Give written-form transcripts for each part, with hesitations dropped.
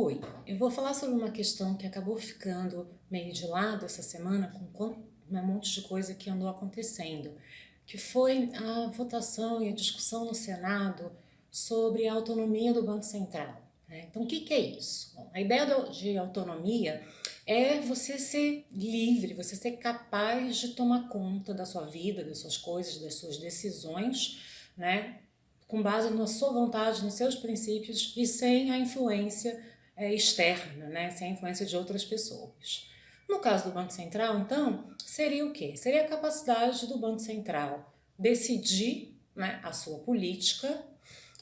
Oi, eu vou falar sobre uma questão que acabou ficando meio de lado essa semana com um monte de coisa que andou acontecendo, que foi a votação e a discussão no Senado sobre a autonomia do Banco Central, né? Então, o que é isso? Bom, a ideia de autonomia é você ser livre, você ser capaz de tomar conta da sua vida, das suas coisas, das suas decisões, né? Com base na sua vontade, nos seus princípios e sem a influência externa, né? Sem a influência de outras pessoas. No caso do Banco Central, então, seria o quê? Seria a capacidade do Banco Central decidir, né, a sua política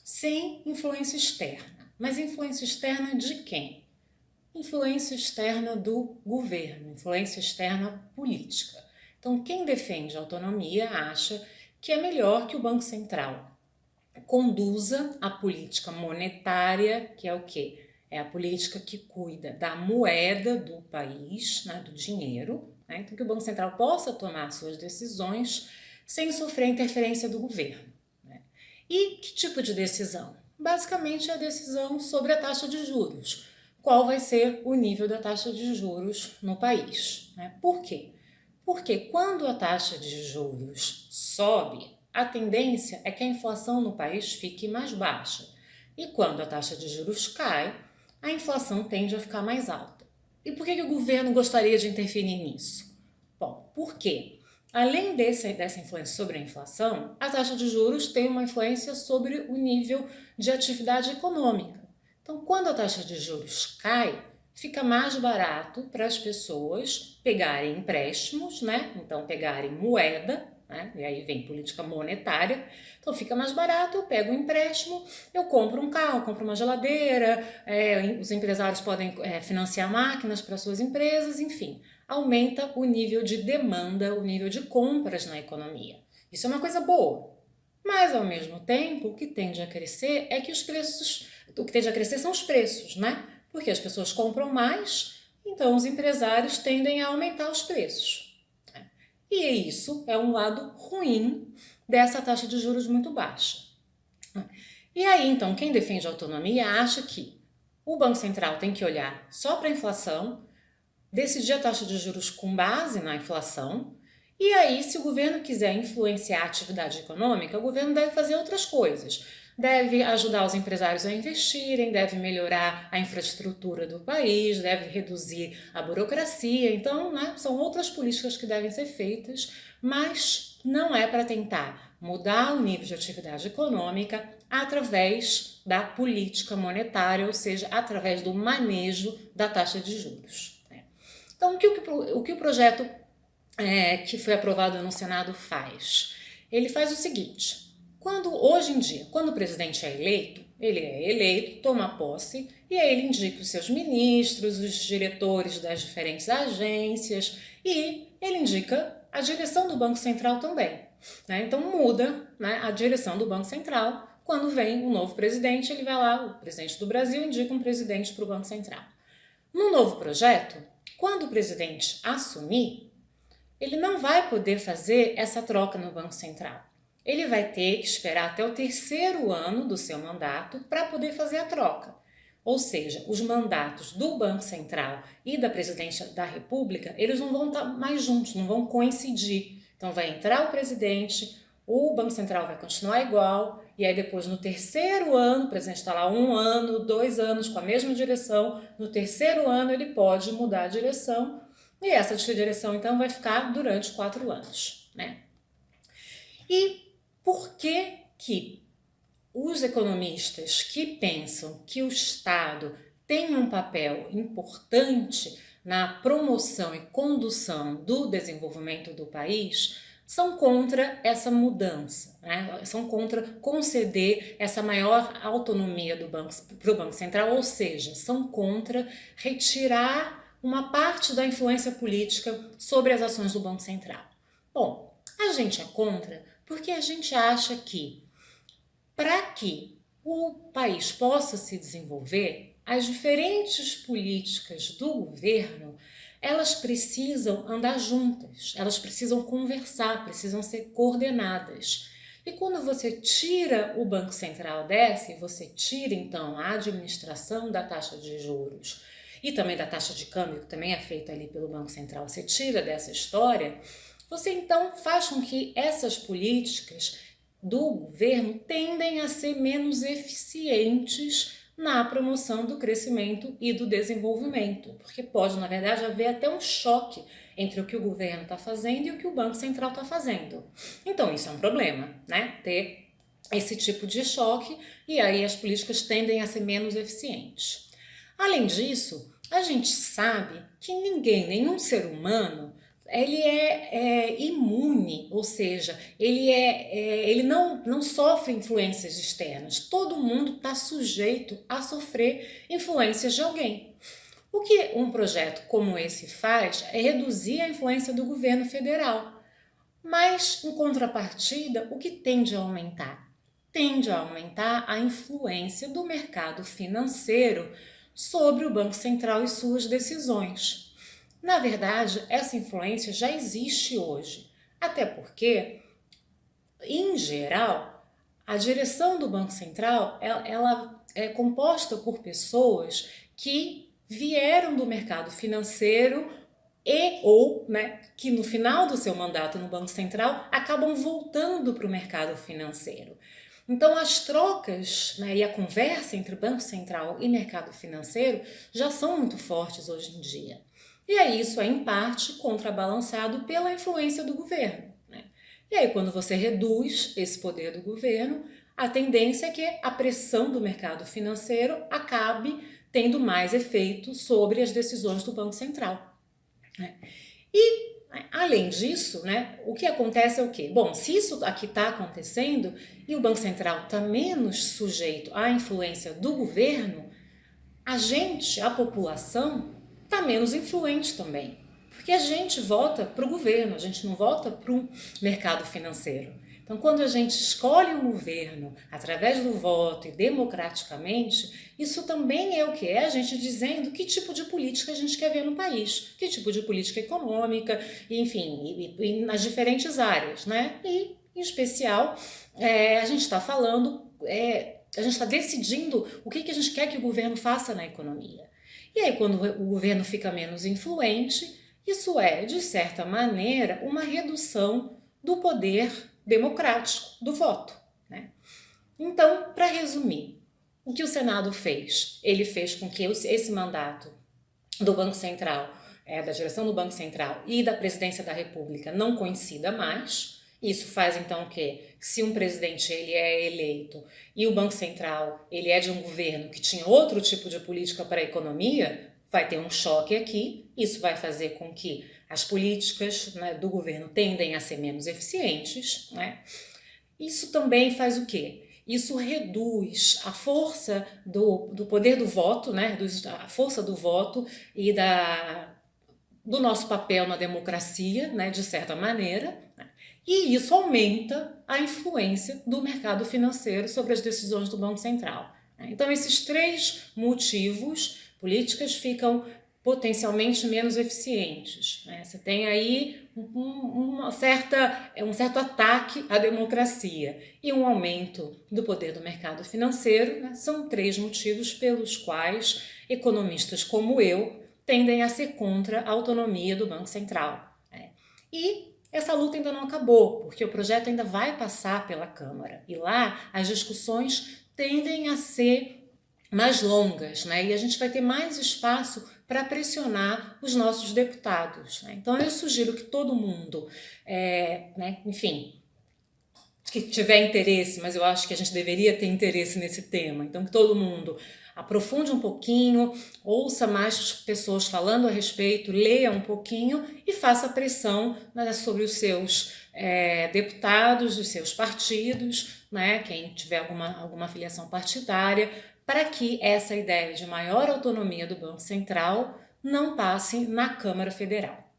sem influência externa. Mas influência externa de quem? Influência externa do governo, influência externa política. Então, quem defende a autonomia acha que é melhor que o Banco Central conduza a política monetária, que é o quê? É a política que cuida da moeda do país, né, do dinheiro, né? Então que o Banco Central possa tomar suas decisões sem sofrer a interferência do governo, né? E que tipo de decisão? Basicamente a decisão sobre a taxa de juros. Qual vai ser o nível da taxa de juros no país, né? Por quê? Porque quando a taxa de juros sobe, a tendência é que a inflação no país fique mais baixa. E quando a taxa de juros cai, a inflação tende a ficar mais alta. E por que o governo gostaria de interferir nisso? Bom, porque além dessa influência sobre a inflação, a taxa de juros tem uma influência sobre o nível de atividade econômica. Então, quando a taxa de juros cai, fica mais barato para as pessoas pegarem empréstimos, né? Então, pegarem moeda, né? E aí vem política monetária. Então, fica mais barato, eu pego um empréstimo, eu compro um carro, compro uma geladeira, os empresários podem financiar máquinas para suas empresas, enfim. Aumenta o nível de demanda, o nível de compras na economia. Isso é uma coisa boa. Mas, ao mesmo tempo, o que tende a crescer é que os preços, o que tende a crescer são os preços, né? Porque as pessoas compram mais, então os empresários tendem a aumentar os preços. E isso é um lado ruim dessa taxa de juros muito baixa. E aí, então, quem defende a autonomia acha que o Banco Central tem que olhar só para a inflação, decidir a taxa de juros com base na inflação. E aí, se o governo quiser influenciar a atividade econômica, o governo deve fazer outras coisas. Deve ajudar os empresários a investirem, deve melhorar a infraestrutura do país, deve reduzir a burocracia. Então, né, são outras políticas que devem ser feitas, mas não é para tentar mudar o nível de atividade econômica através da política monetária, ou seja, através do manejo da taxa de juros. Então, o que o projeto que foi aprovado no Senado faz? Ele faz o seguinte: hoje em dia, quando o presidente ele é eleito, toma posse, e aí ele indica os seus ministros, os diretores das diferentes agências, e ele indica a direção do Banco Central também, né? Então muda, né, a direção do Banco Central. Quando vem um novo presidente, ele vai lá, o presidente do Brasil indica um presidente para o Banco Central. No novo projeto, quando o presidente assumir, ele não vai poder fazer essa troca no Banco Central. Ele vai ter que esperar até o terceiro ano do seu mandato para poder fazer a troca. Ou seja, os mandatos do Banco Central e da Presidência da República, eles não vão estar mais juntos, não vão coincidir. Então vai entrar o presidente, o Banco Central vai continuar igual, e aí depois no terceiro ano, o presidente está lá 1 ano, 2 anos com a mesma direção, no terceiro ano ele pode mudar a direção, e essa direção então vai ficar durante 4 anos, né? E por que os economistas que pensam que o Estado tem um papel importante na promoção e condução do desenvolvimento do país são contra essa mudança, né? São contra conceder essa maior autonomia para o Banco Central, ou seja, são contra retirar uma parte da influência política sobre as ações do Banco Central. Bom, a gente é contra porque a gente acha que para que o país possa se desenvolver, as diferentes políticas do governo, elas precisam andar juntas, elas precisam conversar, precisam ser coordenadas. E quando você tira o Banco Central dessa, e você tira então a administração da taxa de juros e também da taxa de câmbio, que também é feita ali pelo Banco Central, você tira dessa história, você então faz com que essas políticas do governo tendem a ser menos eficientes na promoção do crescimento e do desenvolvimento, porque pode, na verdade, haver até um choque entre o que o governo está fazendo e o que o Banco Central está fazendo. Então, isso é um problema, né? Ter esse tipo de choque, e aí as políticas tendem a ser menos eficientes. Além disso, a gente sabe que ninguém, nenhum ser humano, ele é imune, ou seja, ele não sofre influências externas. Todo mundo está sujeito a sofrer influências de alguém. O que um projeto como esse faz é reduzir a influência do governo federal. Mas, em contrapartida, o que tende a aumentar? Tende a aumentar a influência do mercado financeiro sobre o Banco Central e suas decisões. Na verdade, essa influência já existe hoje, até porque, em geral, a direção do Banco Central ela é composta por pessoas que vieram do mercado financeiro ou que no final do seu mandato no Banco Central acabam voltando para o mercado financeiro. Então, as trocas, e a conversa entre Banco Central e mercado financeiro já são muito fortes hoje em dia. E aí isso é, em parte, contrabalançado pela influência do governo. E aí, quando você reduz esse poder do governo, a tendência é que a pressão do mercado financeiro acabe tendo mais efeito sobre as decisões do Banco Central. E, além disso, o que acontece é o quê? Bom, se isso aqui está acontecendo e o Banco Central está menos sujeito à influência do governo, a população, está menos influente também. Porque a gente vota para o governo, a gente não vota para o mercado financeiro. Então, quando a gente escolhe um governo através do voto e democraticamente, isso também é o que? É a gente dizendo que tipo de política a gente quer ver no país, que tipo de política econômica, enfim, e nas diferentes áreas, E, em especial, a gente está falando, a gente está decidindo o que a gente quer que o governo faça na economia. E aí, quando o governo fica menos influente, isso é, de certa maneira, uma redução do poder democrático do voto. Então, para resumir, o que o Senado fez? Ele fez com que esse mandato do Banco Central, da direção do Banco Central e da Presidência da República não coincida mais. Isso faz então que, se um presidente ele é eleito e o Banco Central ele é de um governo que tinha outro tipo de política para a economia, vai ter um choque aqui. Isso vai fazer com que as políticas do governo tendem a ser menos eficientes. Isso também faz o quê? Isso reduz a força do poder do voto, a força do voto e do nosso papel na democracia, de certa maneira, e isso aumenta a influência do mercado financeiro sobre as decisões do Banco Central. Então, esses três motivos, políticas ficam potencialmente menos eficientes. Você tem aí um certo ataque à democracia e um aumento do poder do mercado financeiro. São três motivos pelos quais economistas como eu tendem a ser contra a autonomia do Banco Central. E essa luta ainda não acabou, porque o projeto ainda vai passar pela Câmara. E lá as discussões tendem a ser mais longas, e a gente vai ter mais espaço para pressionar os nossos deputados. Então, eu sugiro que todo mundo, enfim, que tiver interesse, mas eu acho que a gente deveria ter interesse nesse tema, então que todo mundo aprofunde um pouquinho, ouça mais pessoas falando a respeito, leia um pouquinho e faça pressão sobre os seus deputados, dos seus partidos, quem tiver alguma filiação partidária, para que essa ideia de maior autonomia do Banco Central não passe na Câmara Federal.